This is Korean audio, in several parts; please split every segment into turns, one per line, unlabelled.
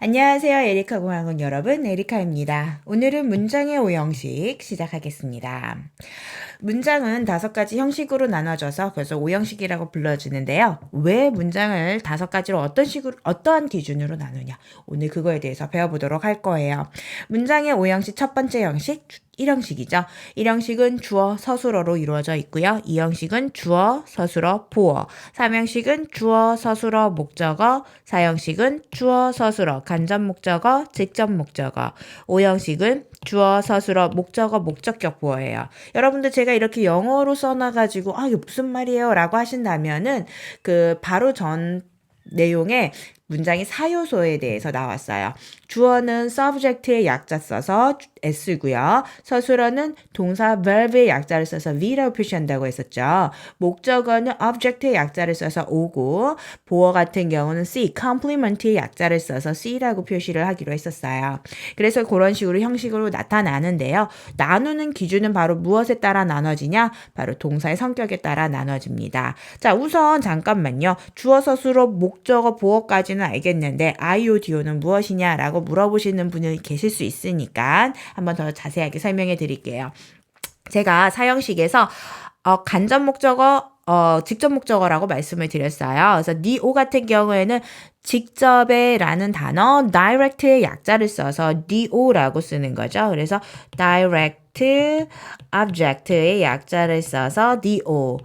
안녕하세요. 에리카 공학원 여러분, 에리카입니다. 오늘은 문장의 오형식 시작하겠습니다. 문장은 5가지 형식으로 나눠져서 그래서 오형식이라고 불러지는데요. 왜 문장을 5가지로 어떠한 기준으로 나누냐? 오늘 그거에 대해서 배워보도록 할 거예요. 문장의 오형식 첫 번째 형식, 1형식이죠. 1형식은 주어, 서술어로 이루어져 있고요. 2형식은 주어, 서술어, 보어. 3형식은 주어, 서술어, 목적어. 4형식은 주어, 서술어, 간접 목적어, 직접 목적어. 5형식은 주어, 서술어, 목적어, 목적격 보어예요. 여러분들 제가 이렇게 영어로 써놔가지고 이게 무슨 말이에요? 라고 하신다면은 바로 전 내용에 문장의 사요소에 대해서 나왔어요. 주어는 subject의 약자 써서 S고요. 서술어는 동사 verb의 약자를 써서 V라고 표시한다고 했었죠. 목적어는 object의 약자를 써서 O고 보어 같은 경우는 C, complement의 약자를 써서 C라고 표시를 하기로 했었어요. 그래서 그런 식으로 형식으로 나타나는데요. 나누는 기준은 바로 무엇에 따라 나눠지냐? 바로 동사의 성격에 따라 나눠집니다. 자, 우선 잠깐만요. 주어, 서술어, 목적어, 보어까지는 알겠는데 IODO는 무엇이냐라고 물어보시는 분이 계실 수 있으니까 한번 더 자세하게 설명해 드릴게요. 제가 사형식에서 간접 목적어, 직접 목적어라고 말씀을 드렸어요. 그래서 DO 같은 경우에는 직접의 라는 단어 direct의 약자를 써서 DO라고 쓰는 거죠. 그래서 direct object의 약자를 써서 DO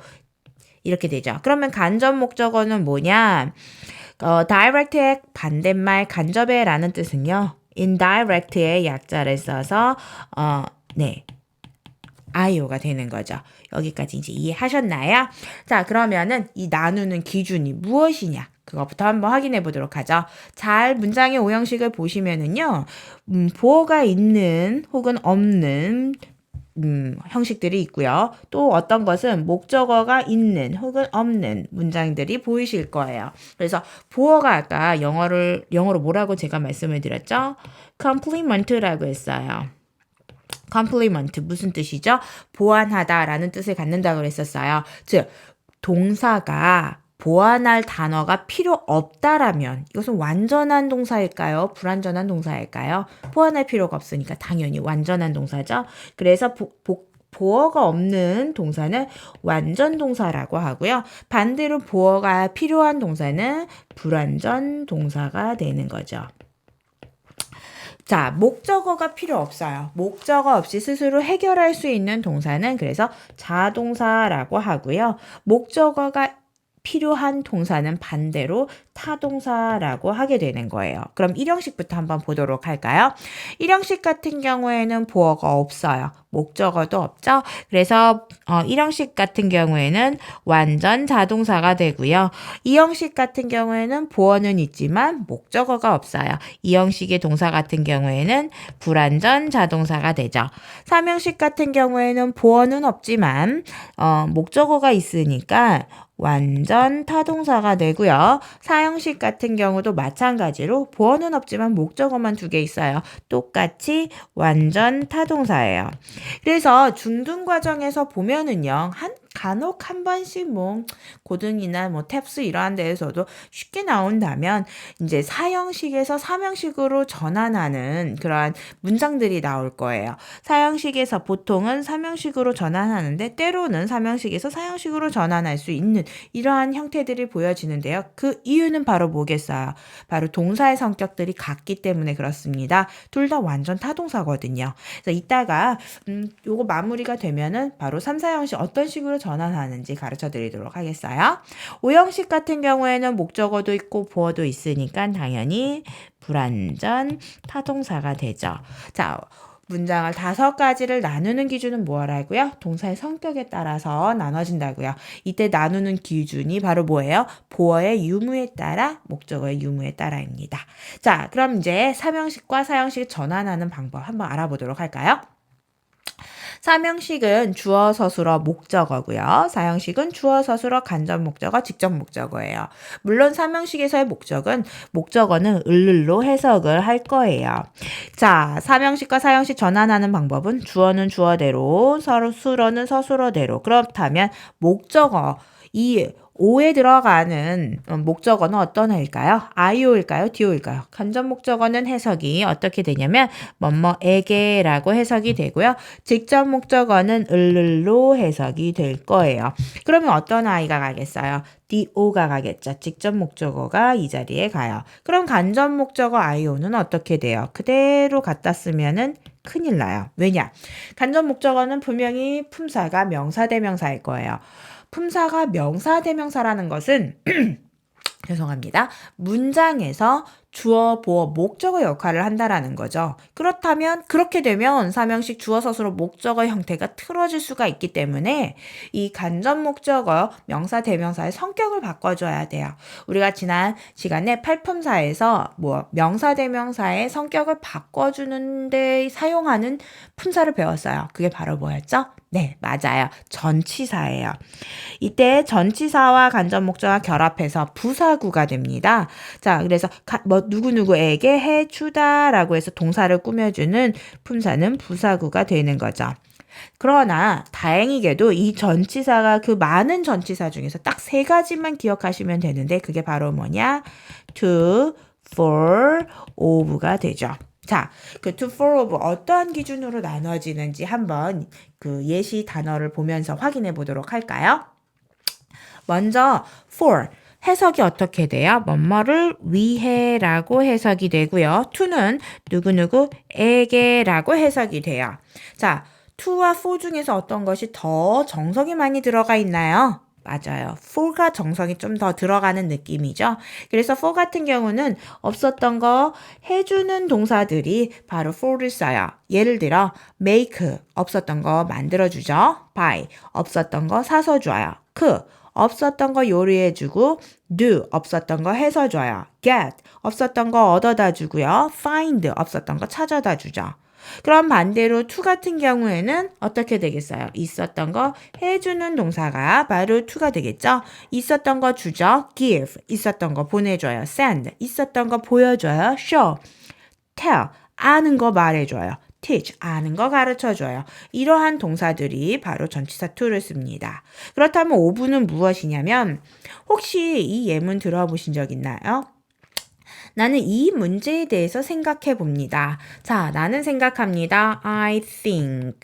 이렇게 되죠. 그러면 간접 목적어는 뭐냐? direct의 반대말 간접의 라는 뜻은요. indirect의 약자를 써서 IO가 되는 거죠. 여기까지 이제 이해하셨나요? 자, 그러면은 이 나누는 기준이 무엇이냐? 그것부터 한번 확인해 보도록 하죠. 잘 문장의 오형식을 보시면은요. 보어가 있는 혹은 없는 형식들이 있고요. 또 어떤 것은 목적어가 있는 혹은 없는 문장들이 보이실 거예요. 그래서 보어가 아까 영어로 뭐라고 제가 말씀을 드렸죠? complement라고 했어요. complement 무슨 뜻이죠? 보완하다라는 뜻을 갖는다고 그랬었어요. 즉 동사가 보완할 단어가 필요 없다라면 이것은 완전한 동사일까요? 불완전한 동사일까요? 보완할 필요가 없으니까 당연히 완전한 동사죠. 그래서 보어가 없는 동사는 완전 동사라고 하고요. 반대로 보어가 필요한 동사는 불완전 동사가 되는 거죠. 자, 목적어가 필요 없어요. 목적어 없이 스스로 해결할 수 있는 동사는 그래서 자동사라고 하고요. 목적어가 필요한 동사는 반대로 타동사라고 하게 되는 거예요. 그럼 1형식부터 한번 보도록 할까요? 1형식 같은 경우에는 보어가 없어요. 목적어도 없죠? 그래서 1형식 같은 경우에는 완전 자동사가 되고요. 2형식 같은 경우에는 보어는 있지만 목적어가 없어요. 2형식의 동사 같은 경우에는 불완전 자동사가 되죠. 3형식 같은 경우에는 보어는 없지만 목적어가 있으니까 완전 타동사가 되고요. 4형식 같은 경우도 마찬가지로 보어는 없지만 목적어만 2개 있어요. 똑같이 완전 타동사예요. 그래서 중등 과정에서 보면은요. 간혹 한 번씩 고등이나 탭스 이러한 데에서도 쉽게 나온다면 이제 4형식에서 3형식으로 전환하는 그러한 문장들이 나올 거예요. 4형식에서 보통은 3형식으로 전환하는데 때로는 3형식에서 4형식으로 전환할 수 있는 이러한 형태들이 보여지는데요. 그 이유는 바로 뭐겠어요? 바로 동사의 성격들이 같기 때문에 그렇습니다. 둘 다 완전 타동사거든요. 그래서 이따가 요거 마무리가 되면은 바로 3, 4형식 어떤 식으로 전환하는지 가르쳐 드리도록 하겠어요. 5형식 같은 경우에는 목적어도 있고 보어도 있으니까 당연히 불완전 타동사가 되죠. 자, 문장을 5가지를 나누는 기준은 뭐라고요? 동사의 성격에 따라서 나눠진다고요. 이때 나누는 기준이 바로 뭐예요? 보어의 유무에 따라, 목적어의 유무에 따라입니다. 자, 그럼 이제 3형식과 4형식 전환하는 방법 한번 알아보도록 할까요? 3형식은 주어, 서술어, 목적어고요. 4형식은 주어, 서술어, 간접 목적어, 직접 목적어예요. 물론 3형식에서의 목적어는 을로 해석을 할 거예요. 자, 3형식과 4형식 전환하는 방법은 주어는 주어대로, 서술어는 서술어대로. 그렇다면 목적어, 이 오에 들어가는 목적어는 어떤 어일까요? IO일까요? DO일까요? 간접 목적어는 해석이 어떻게 되냐면 뭐뭐에게라고 해석이 되고요. 직접 목적어는 을로 해석이 될 거예요. 그러면 어떤 I가 가겠어요? DO가 가겠죠. 직접 목적어가 이 자리에 가요. 그럼 간접 목적어 IO는 어떻게 돼요? 그대로 갖다 쓰면은 큰일 나요. 왜냐? 간접 목적어는 분명히 품사가 명사 대명사일 거예요. 품사가 명사 대명사라는 것은 죄송합니다. 문장에서 주어, 보어, 목적어 역할을 한다라는 거죠. 그렇다면 그렇게 되면 사명식 주어, 서술어, 목적어 형태가 틀어질 수가 있기 때문에 이 간접 목적어 명사 대명사의 성격을 바꿔줘야 돼요. 우리가 지난 시간에 팔품사에서 명사 대명사의 성격을 바꿔주는데 사용하는 품사를 배웠어요. 그게 바로 뭐였죠? 네, 맞아요. 전치사예요. 이때 전치사와 간접 목적어가 결합해서 부사구가 됩니다. 자, 그래서 누구누구에게 해주다라고 해서 동사를 꾸며주는 품사는 부사구가 되는 거죠. 그러나 다행히게도 이 전치사가 그 많은 전치사 중에서 딱 3가지만 기억하시면 되는데 그게 바로 뭐냐? to, for, of가 되죠. 자, 그 to, for, of 어떠한 기준으로 나눠지는지 한번 그 예시 단어를 보면서 확인해 보도록 할까요? 먼저 for 해석이 어떻게 돼요? 뭐뭐를 위해라고 해석이 되고요. to는 누구누구에게라고 해석이 돼요. 자, to와 for 중에서 어떤 것이 더 정성이 많이 들어가 있나요? 맞아요. for가 정성이 좀 더 들어가는 느낌이죠. 그래서 for 같은 경우는 없었던 거 해주는 동사들이 바로 for를 써요. 예를 들어 make 없었던 거 만들어주죠. buy 없었던 거 사서 줘요. cook 없었던 거 요리해주고 do 없었던 거 해서 줘요. get 없었던 거 얻어다 주고요. find 없었던 거 찾아다 주죠. 그럼 반대로 to 같은 경우에는 어떻게 되겠어요? 있었던 거 해주는 동사가 바로 to가 되겠죠? 있었던 거 주죠. give 있었던 거 보내줘요. send 있었던 거 보여줘요. show tell 아는 거 말해줘요. teach 아는 거 가르쳐줘요. 이러한 동사들이 바로 전치사 to를 씁니다. 그렇다면 오브는 무엇이냐면 혹시 이 예문 들어보신 적 있나요? 나는 이 문제에 대해서 생각해 봅니다. 자, 나는 생각합니다. I think.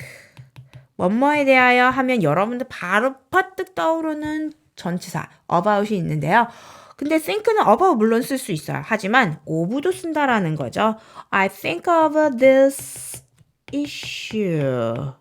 뭐뭐에 대하여 하면 여러분들 바로 퍼뜩 떠오르는 전치사 about이 있는데요. 근데 think는 about 물론 쓸 수 있어요. 하지만 of도 쓴다라는 거죠. I think of this issue.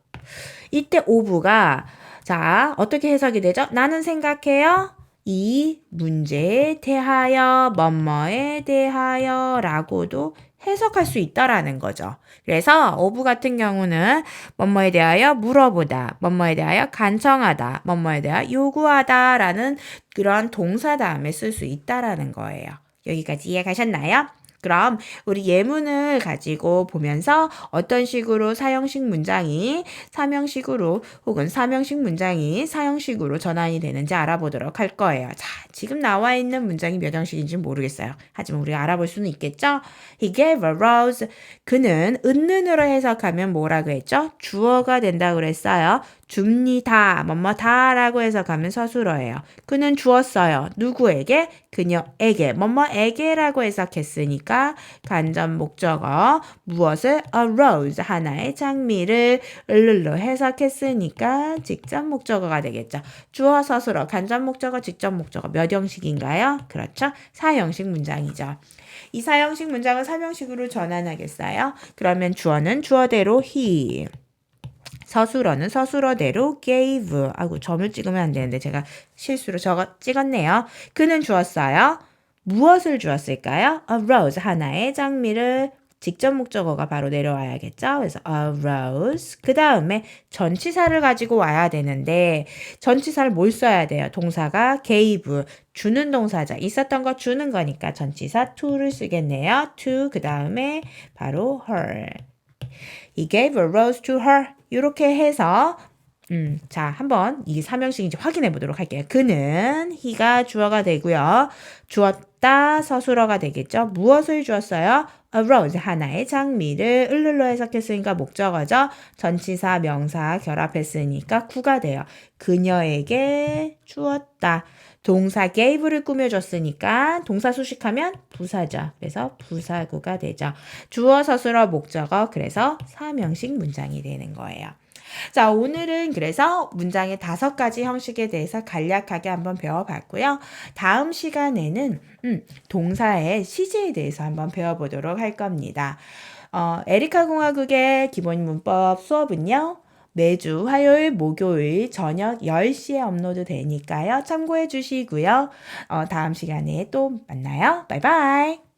이때 of가 자, 어떻게 해석이 되죠? 나는 생각해요. 이 문제에 대하여, 뭐뭐에 대하여 라고도 해석할 수 있다라는 거죠. 그래서 of 같은 경우는 뭐뭐에 대하여 물어보다, 뭐뭐에 대하여 간청하다, 뭐뭐에 대하여 요구하다 라는 그런 동사 다음에 쓸 수 있다라는 거예요. 여기까지 이해가셨나요? 그럼 우리 예문을 가지고 보면서 어떤 식으로 사형식 문장이 사명식으로 혹은 사명식 문장이 사형식으로 전환이 되는지 알아보도록 할 거예요. 자, 지금 나와 있는 문장이 몇 형식인지 모르겠어요. 하지만 우리가 알아볼 수는 있겠죠? He gave a rose. 그는 은는으로 해석하면 뭐라고 했죠? 주어가 된다고 그랬어요. 줍니다. 뭐뭐다라고 해석하면 서술어예요. 그는 주었어요. 누구에게? 그녀에게. 뭐뭐에게라고 해석했으니까 간접 목적어 무엇을? A rose. 하나의 장미를 을로 해석했으니까 직접 목적어가 되겠죠. 주어, 서술어, 간접 목적어, 직접 목적어 몇 형식인가요? 그렇죠. 4형식 문장이죠. 이 4형식 문장을 3형식으로 전환하겠어요? 그러면 주어는 주어대로 he. 서술어는 서술어대로 gave. 아이고, 점을 찍으면 안 되는데 제가 실수로 찍었네요. 그는 주었어요. 무엇을 주었을까요? A rose. 하나의 장미를. 직접 목적어가 바로 내려와야겠죠. 그래서 a rose. 그 다음에 전치사를 가지고 와야 되는데 전치사를 뭘 써야 돼요? 동사가 gave. 주는 동사죠. 있었던 거 주는 거니까 전치사 to를 쓰겠네요. to. 그 다음에 바로 her. He gave a rose to her. 이렇게 해서 자, 한번 이게 3형식인지 확인해 보도록 할게요. 그는 he가 주어가 되고요. 주었다 서술어가 되겠죠. 무엇을 주었어요? A rose, 하나의 장미를 을룰로 해석했으니까 목적어죠. 전치사, 명사 결합했으니까 구가 돼요. 그녀에게 주었다. 동사 gave를 꾸며줬으니까 동사 수식하면 부사죠. 그래서 부사구가 되죠. 주어, 서술어, 목적어, 그래서 사명식 문장이 되는 거예요. 자, 오늘은 그래서 문장의 5가지 형식에 대해서 간략하게 한번 배워봤고요. 다음 시간에는 동사의 시제에 대해서 한번 배워보도록 할 겁니다. 에리카 공화국의 기본 문법 수업은요. 매주 화요일, 목요일 저녁 10시에 업로드 되니까요. 참고해 주시고요. 다음 시간에 또 만나요. 바이바이.